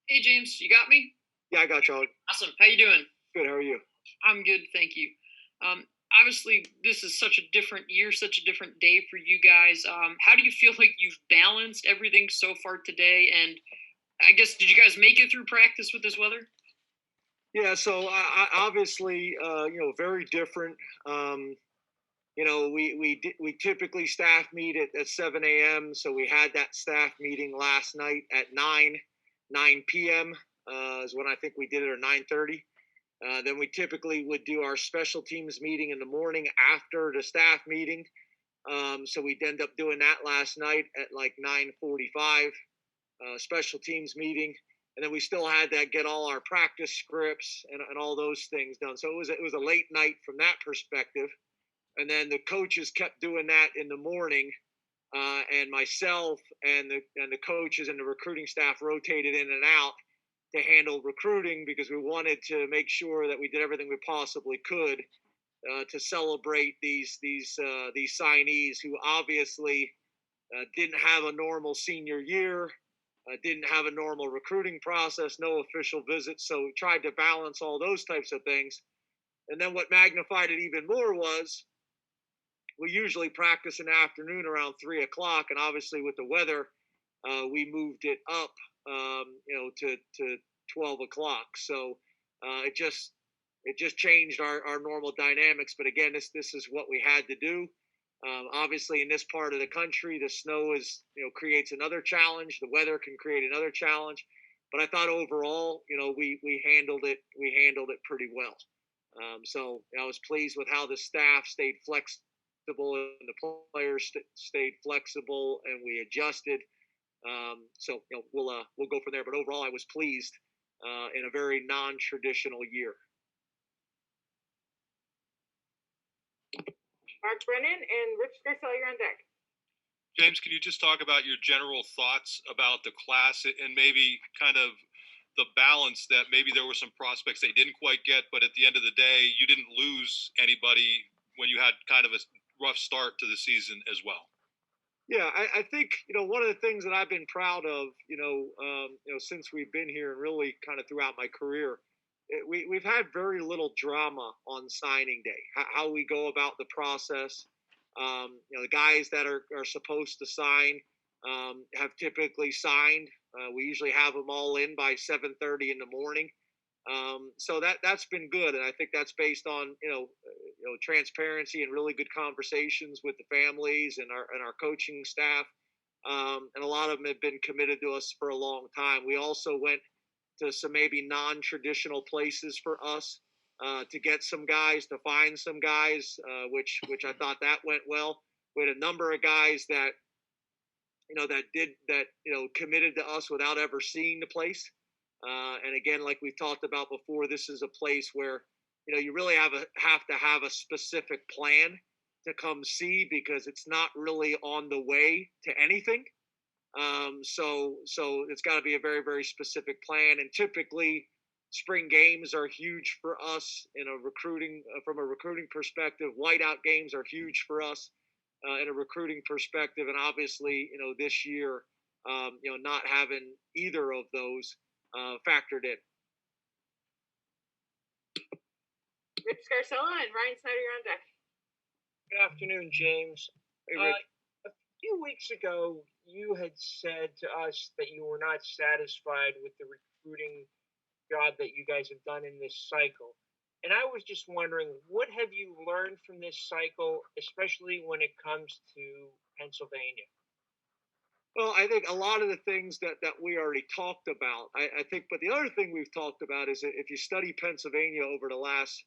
Hey James, you got me? Yeah, I got Charlie. Awesome. How you doing? Good. How are you? I'm good, thank you. Obviously, this is such a different year, such a different day for you guys. How do you feel like you've balanced everything so far today? And I guess, did you guys make it through practice with this weather? Yeah. So I obviously, very different. We typically staff meet at 7 a.m. So we had that staff meeting last night at 9 p.m. Is when I think we did it, or 9:30. Then we typically would do our special teams meeting in the morning after the staff meeting. So we'd end up doing that last night at like 9:45. Special teams meeting, and then we still had to get all our practice scripts and all those things done. So it was a late night from that perspective. And then the coaches kept doing that in the morning, and myself and the coaches and the recruiting staff rotated in and out to handle recruiting, because we wanted to make sure that we did everything we possibly could to celebrate these signees who obviously didn't have a normal senior year, didn't have a normal recruiting process, no official visits. So we tried to balance all those types of things. And then what magnified it even more was we usually practice in the afternoon around 3 o'clock. And obviously with the weather, we moved it up, to 12 o'clock. So it just changed our normal dynamics. But again, this is what we had to do. Obviously, in this part of the country, the snow creates another challenge. The weather can create another challenge. But I thought overall, we handled it. We handled it pretty well. So I was pleased with how the staff stayed flexible and the players stayed flexible, and we adjusted. So we'll go from there. But overall, I was pleased in a very non-traditional year. Mark Brennan and Rich Garcelle, you're on deck. James, can you just talk about your general thoughts about the class and maybe kind of the balance that maybe there were some prospects they didn't quite get, but at the end of the day, you didn't lose anybody when you had kind of a rough start to the season as well? Yeah, I think one of the things that I've been proud of, since we've been here and really kind of throughout my career, we've had very little drama on signing day. How we go about the process, the guys that are supposed to sign have typically signed. We usually have them all in by 7:30 in the morning. So that's been good, and I think that's based on transparency and really good conversations with the families and our coaching staff. And a lot of them have been committed to us for a long time. We also went to some maybe non-traditional places for us to get some guys, to find some guys, which I thought that went well. We had a number of guys that committed to us without ever seeing the place. And again, like we've talked about before, this is a place where you really have to have a specific plan to come see, because it's not really on the way to anything. So it's got to be a very, very specific plan. And typically, spring games are huge for us from a recruiting perspective. Whiteout games are huge for us in a recruiting perspective. And obviously, this year, not having either of those factored in. Rich Garcella and Ryan Snyder, you're on deck. Good afternoon, James. Hey, Rich. A few weeks ago, you had said to us that you were not satisfied with the recruiting job that you guys have done in this cycle. And I was just wondering, what have you learned from this cycle, especially when it comes to Pennsylvania? Well, I think a lot of the things that we already talked about, I think, but the other thing we've talked about is that if you study Pennsylvania over the last,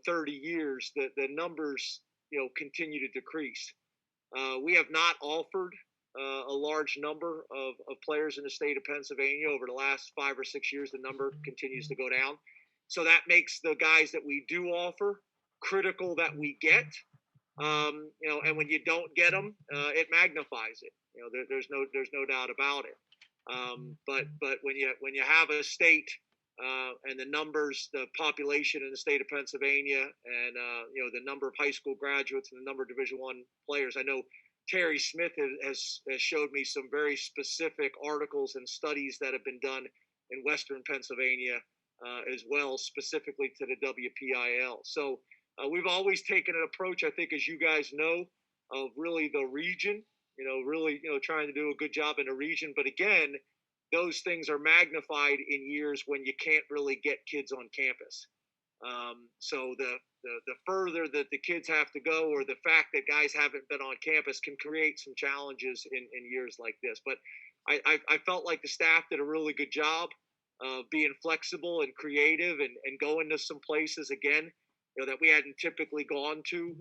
30 years, the numbers, continue to decrease. We have not offered a large number of players in the state of Pennsylvania over the last 5 or 6 years. The number continues to go down. So that makes the guys that we do offer critical that we get. And when you don't get them, it magnifies it. There's no doubt about it. But when you have a state and the numbers, the population in the state of Pennsylvania, and the number of high school graduates and the number of Division I players, I know Terry Smith has showed me some very specific articles and studies that have been done in Western Pennsylvania as well, specifically to the WPIL. So we've always taken an approach, I think, as you guys know, of really the region, really, trying to do a good job in the region. But again, those things are magnified in years when you can't really get kids on campus. So the further that the kids have to go, or the fact that guys haven't been on campus, can create some challenges in years like this. But I felt like the staff did a really good job of being flexible and creative and going to some places again, that we hadn't typically gone to,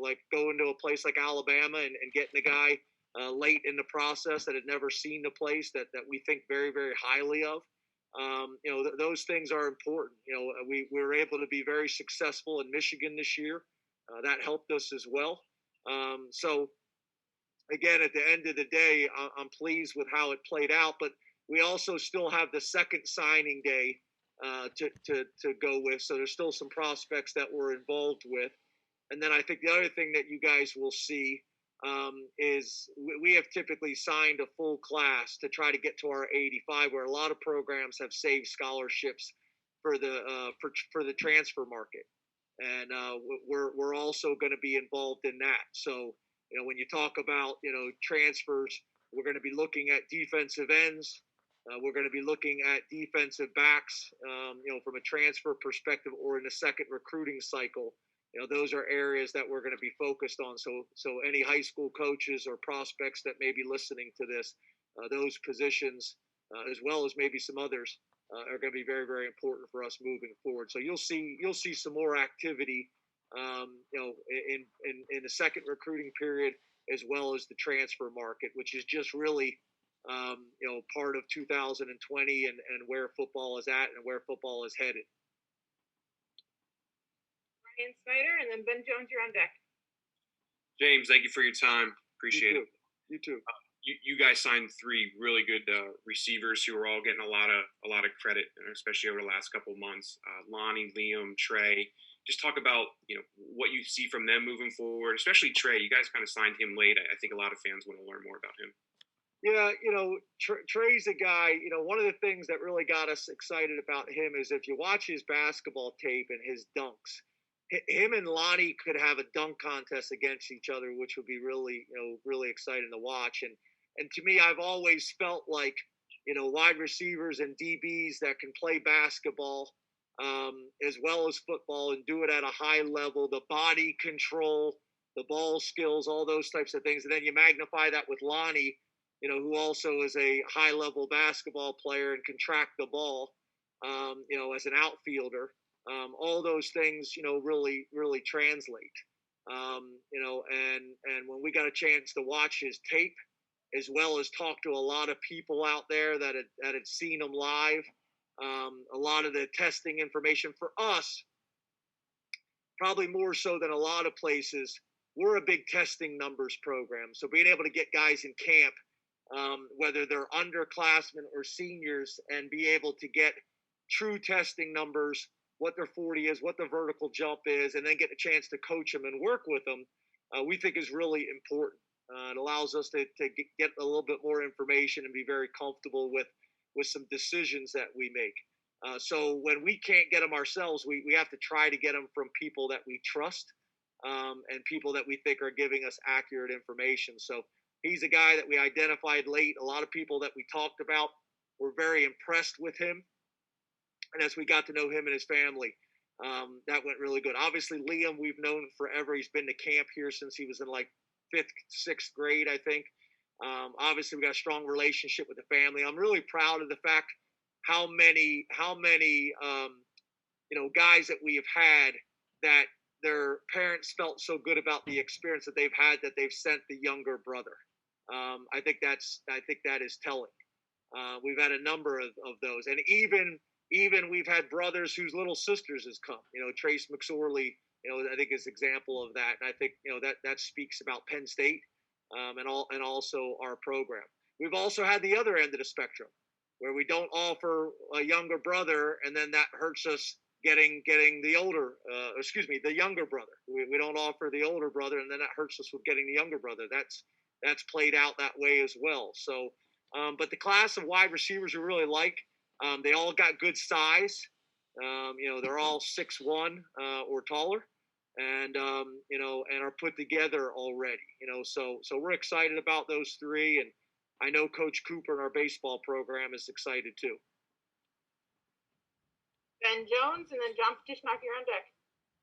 like going to a place like Alabama and getting a guy late in the process that had never seen the place that we think very, very highly of. Those things are important. We were able to be very successful in Michigan this year. That helped us as well. So again, at the end of the day, I'm pleased with how it played out, but we also still have the second signing day to go with. So there's still some prospects that we're involved with. And then I think the other thing that you guys will see is we have typically signed a full class to try to get to our 85, where a lot of programs have saved scholarships for the transfer market, and we're also going to be involved in that. So when you talk about transfers, we're going to be looking at defensive ends. We're going to be looking at defensive backs, from a transfer perspective, or in the second recruiting cycle. Those are areas that we're going to be focused on. So any high school coaches or prospects that may be listening to this, those positions, as well as maybe some others, are going to be very, very important for us moving forward. So you'll see some more activity, in the second recruiting period, as well as the transfer market, which is just really, part of 2020 and where football is at and where football is headed. Ryan Snyder, and then Ben Jones, you're on deck. James, thank you for your time. Appreciate it. You too. You guys signed 3 really good receivers who are all getting a lot of credit, especially over the last couple of months. Lonnie, Liam, Trey. Just talk about what you see from them moving forward, especially Trey. You guys kind of signed him late. I think a lot of fans want to learn more about him. Yeah, Trey's a guy. One of the things that really got us excited about him is if you watch his basketball tape and his dunks, him and Lonnie could have a dunk contest against each other, which would be really, really exciting to watch. And to me, I've always felt like, wide receivers and DBs that can play basketball as well as football and do it at a high level, the body control, the ball skills, all those types of things. And then you magnify that with Lonnie, who also is a high-level basketball player and can track the ball, as an outfielder. All those things, really, really translate. And when we got a chance to watch his tape, as well as talk to a lot of people out there that had seen him live, a lot of the testing information for us, probably more so than a lot of places, we're a big testing numbers program. So being able to get guys in camp, whether they're underclassmen or seniors, and be able to get true testing numbers, what their 40 is, what their vertical jump is, and then get a chance to coach them and work with them, we think is really important. It allows us to get a little bit more information and be very comfortable with some decisions that we make. So when we can't get them ourselves, we have to try to get them from people that we trust, and people that we think are giving us accurate information. So he's a guy that we identified late. A lot of people that we talked about were very impressed with him. And as we got to know him and his family, that went really good. Obviously, Liam, we've known forever. He's been to camp here since he was in like 5th, 6th grade, I think. Obviously, we got a strong relationship with the family. I'm really proud of the fact how many guys that we have had that their parents felt so good about the experience that they've had that they've sent the younger brother. I think that is telling. We've had a number of those, and even we've had brothers whose little sisters has come. Trace McSorley, I think is an example of that, and I think that speaks about Penn State, and also our program. We've also had the other end of the spectrum, where we don't offer a younger brother, and then that hurts us getting the younger brother. We don't offer the older brother, and then that hurts us with getting the younger brother. That's played out that way as well. So, but the class of wide receivers we really like. They all got good size. They're all 6'1" or taller, and and are put together already. So we're excited about those three, and I know Coach Cooper in our baseball program is excited too. Ben Jones, and then John Petishnock, you're on deck.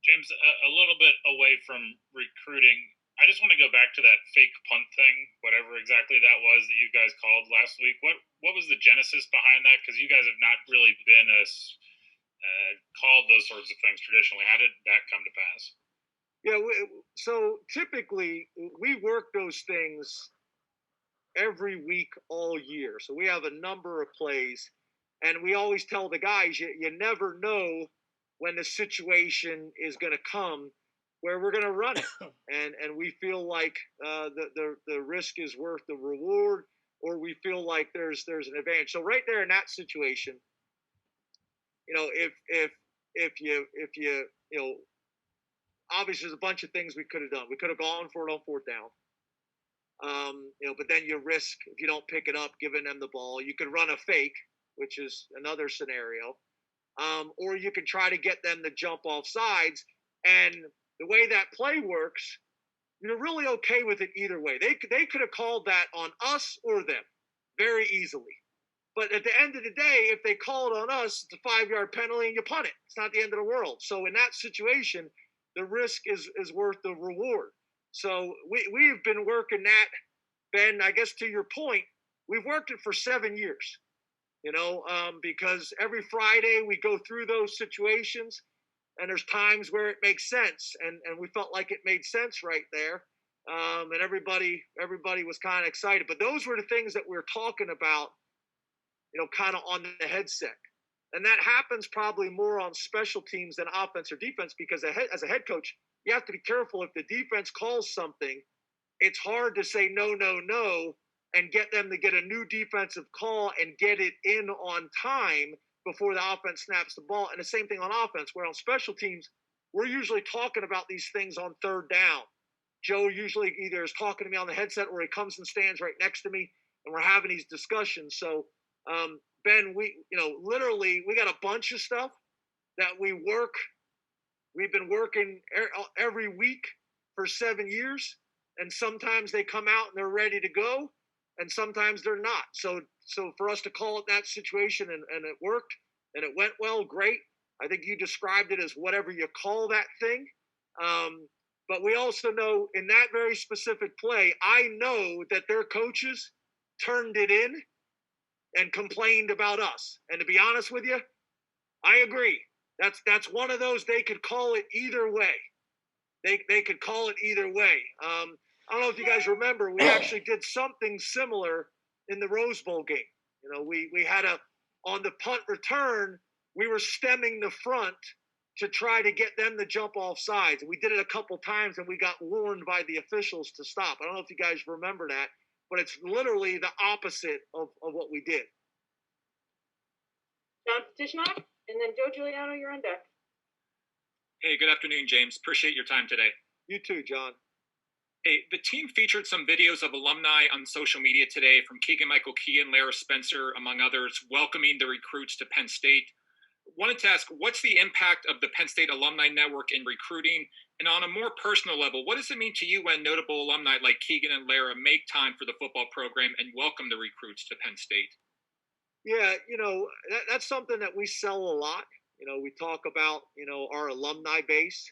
James, a little bit away from recruiting, I just want to go back to that fake punt thing, whatever exactly that was that you guys called last week. What was the genesis behind that? Because you guys have not really been called those sorts of things traditionally. How did that come to pass? Yeah, so typically we work those things every week all year. So we have a number of plays, and we always tell the guys, you never know when the situation is going to come where we're going to run it, and we feel like the risk is worth the reward, or we feel like there's an advantage. So right there in that situation, if you obviously there's a bunch of things we could have done. We could have gone for it on fourth down. But then you risk, if you don't pick it up, giving them the ball. You could run a fake, which is another scenario. Or you could try to get them to jump off sides. And the way that play works, you're really okay with it either way. They could have called that on us or them very easily. But at the end of the day, if they call it on us, it's a 5-yard penalty and you punt it. It's not the end of the world. So in that situation, the risk is worth the reward. So we've been working that, Ben, I guess to your point, we've worked it for 7 years, because every Friday we go through those situations, and there's times where it makes sense. And we felt like it made sense right there. And everybody was kind of excited. But those were the things that we were talking about, kind of on the headset. And that happens probably more on special teams than offense or defense, because as a head coach, you have to be careful. If the defense calls something, it's hard to say no, and get them to get a new defensive call and get it in on time before the offense snaps the ball. And the same thing on offense, where on special teams, we're usually talking about these things on third down. Joe usually either is talking to me on the headset or he comes and stands right next to me, and we're having these discussions. So, Ben, literally, we got a bunch of stuff that we've been working every week for 7 years, and sometimes they come out and they're ready to go, and sometimes they're not. So for us to call it that situation and it worked and it went well, great. I think you described it as whatever you call that thing. But we also know in that very specific play, I know that their coaches turned it in and complained about us. And to be honest with you, I agree. That's one of those, they could call it either way. They could call it either way. I don't know if you guys remember, we actually did something similar in the Rose Bowl game. We had on the punt return, we were stemming the front to try to get them to jump off sides. We did it a couple times, and we got warned by the officials to stop. I don't know if you guys remember that, but it's literally the opposite of what we did. John Petishnock, and then Joe Giuliano, you're on deck. Hey, good afternoon, James. Appreciate your time today. You too, John. Hey, the team featured some videos of alumni on social media today from Keegan-Michael Key and Lara Spencer, among others, welcoming the recruits to Penn State. Wanted to ask, what's the impact of the Penn State Alumni Network in recruiting? And on a more personal level, what does it mean to you when notable alumni like Keegan and Lara make time for the football program and welcome the recruits to Penn State? Yeah, that's something that we sell a lot. We talk about, our alumni base,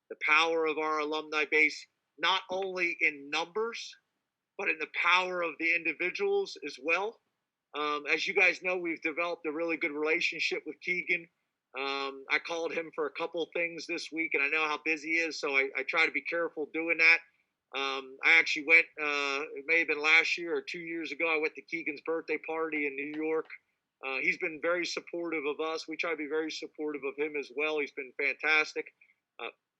the power of our alumni base, not only in numbers, but in the power of the individuals as well. As you guys know, we've developed a really good relationship with Keegan. I called him for a couple of things this week, and I know how busy he is, so I try to be careful doing that. I actually went, it may have been last year or 2 years ago, I went to Keegan's birthday party in New York. He's been very supportive of us. We try to be very supportive of him as well. He's been fantastic.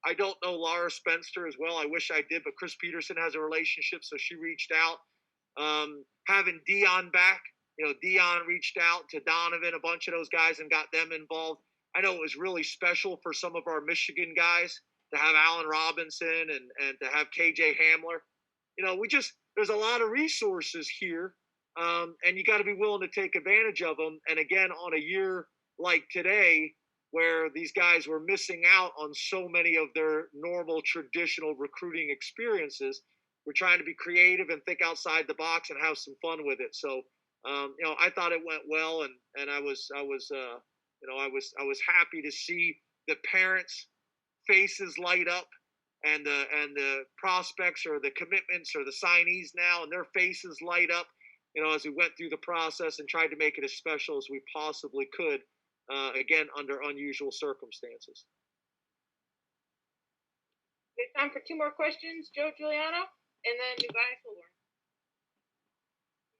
I don't know Lara Spencer as well. I wish I did, but Chris Peterson has a relationship, so she reached out. Having Dion back, Dion reached out to Donovan, a bunch of those guys, and got them involved. I know it was really special for some of our Michigan guys to have Allen Robinson and to have KJ Hamler. There's a lot of resources here and you got to be willing to take advantage of them. And again, on a year like today, where these guys were missing out on so many of their normal traditional recruiting experiences, we're trying to be creative and think outside the box and have some fun with it. So, I thought it went well, and I was happy to see the parents' faces light up, and the prospects or the commitments or the signees now, and their faces light up. As we went through the process and tried to make it as special as we possibly could. Again, under unusual circumstances. There's time for 2 more questions. Joe Giuliano, and then Tobias Holborn.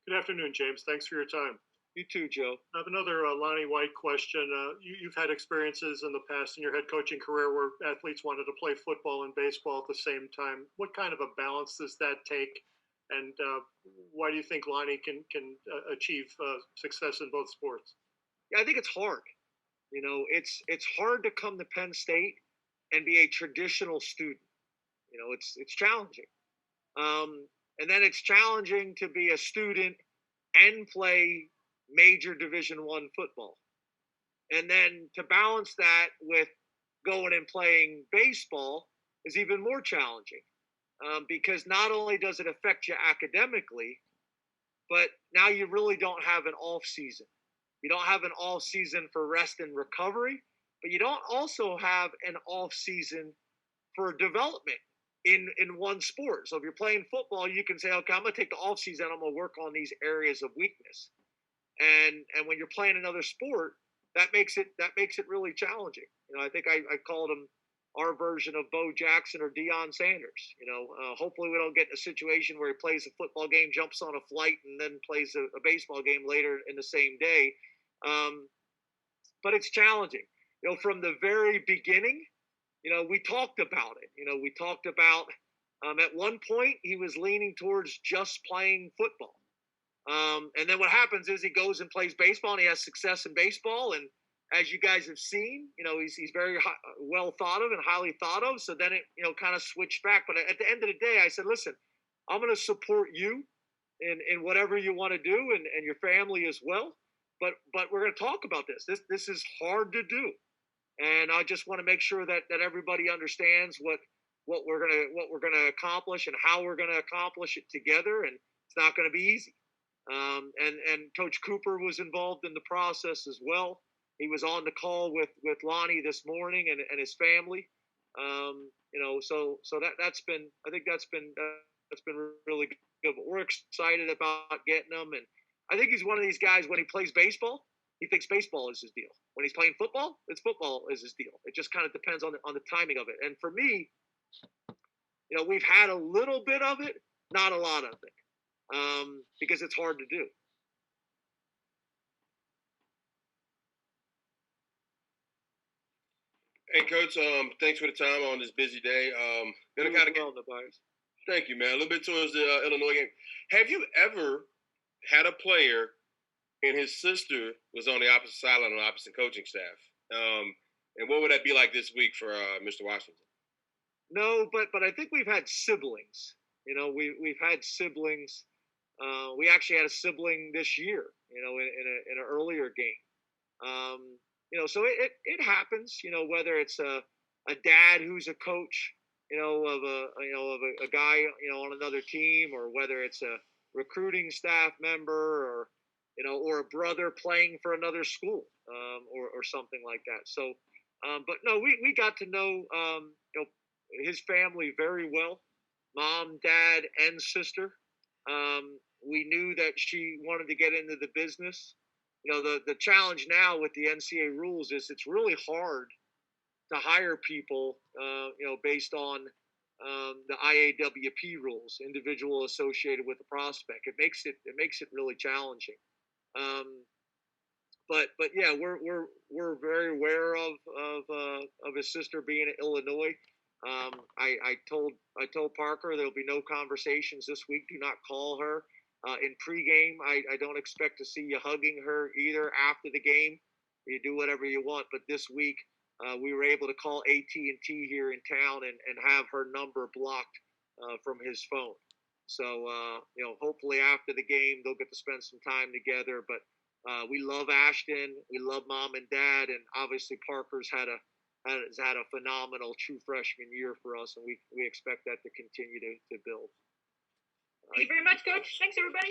Good afternoon, James. Thanks for your time. You too, Joe. I have another Lonnie White question. You've had experiences in the past in your head coaching career where athletes wanted to play football and baseball at the same time. What kind of a balance does that take? And why do you think Lonnie can achieve success in both sports? Yeah, I think it's hard. It's hard to come to Penn State and be a traditional student. It's challenging. And then it's challenging to be a student and play major Division I football. And then to balance that with going and playing baseball is even more challenging, because not only does it affect you academically, but now you really don't have an off season. You don't have an off season for rest and recovery, but you don't also have an off season for development in one sport. So if you're playing football, you can say, okay, I'm going to take the off season. I'm going to work on these areas of weakness. And when you're playing another sport, that makes it really challenging. I think I called him our version of Bo Jackson or Deion Sanders. Hopefully we don't get in a situation where he plays a football game, jumps on a flight, and then plays a baseball game later in the same day. But it's challenging. From the very beginning, we talked about it. We talked about at one point he was leaning towards just playing football. And then what happens is he goes and plays baseball, and he has success in baseball. And as you guys have seen, he's very well thought of and highly thought of. So then it, kind of switched back. But at the end of the day, I said, listen, I'm going to support you in whatever you want to do, and your family as well. But we're going to talk about this. This is hard to do. And I just want to make sure that everybody understands what we're gonna accomplish and how we're gonna accomplish it together. And it's not going to be easy. And Coach Cooper was involved in the process as well. He was on the call with Lonnie this morning and his family. So that's been really good. But we're excited about getting him. And I think he's one of these guys, when he plays baseball, he thinks baseball is his deal. When he's playing football, it's football is his deal. It just kind of depends on the timing of it. And for me, we've had a little bit of it, not a lot of it, because it's hard to do. Hey, Coach. Thanks for the time on this busy day. Gonna kind of thank you, man. A little bit towards the Illinois game. Have you ever had a player and his sister was on the opposite sideline on the opposite coaching staff? And what would that be like this week for Mr. Washington? No, but I think we've had siblings. We've had siblings. We actually had a sibling this year. In an earlier game. So it happens. Whether it's a dad who's a coach, of a guy, on another team, or whether it's a recruiting staff member, or a brother playing for another school, or something like that. So, but no, we got to know, his family very well, mom, dad, and sister. We knew that she wanted to get into the business. The challenge now with the NCAA rules is it's really hard to hire people, based on the IAWP rules, individual associated with the prospect. It makes it really challenging. But yeah, we're very aware of his sister being in Illinois. I told Parker there'll be no conversations this week. Do not call her. In pregame, I don't expect to see you hugging her either after the game. You do whatever you want. But this week, we were able to call AT&T here in town and have her number blocked from his phone. So, hopefully after the game, they'll get to spend some time together. But we love Ashton. We love Mom and Dad. And obviously Parker's has had a phenomenal true freshman year for us. And we expect that to continue to build. Thank you very much, Coach. Thanks, everybody.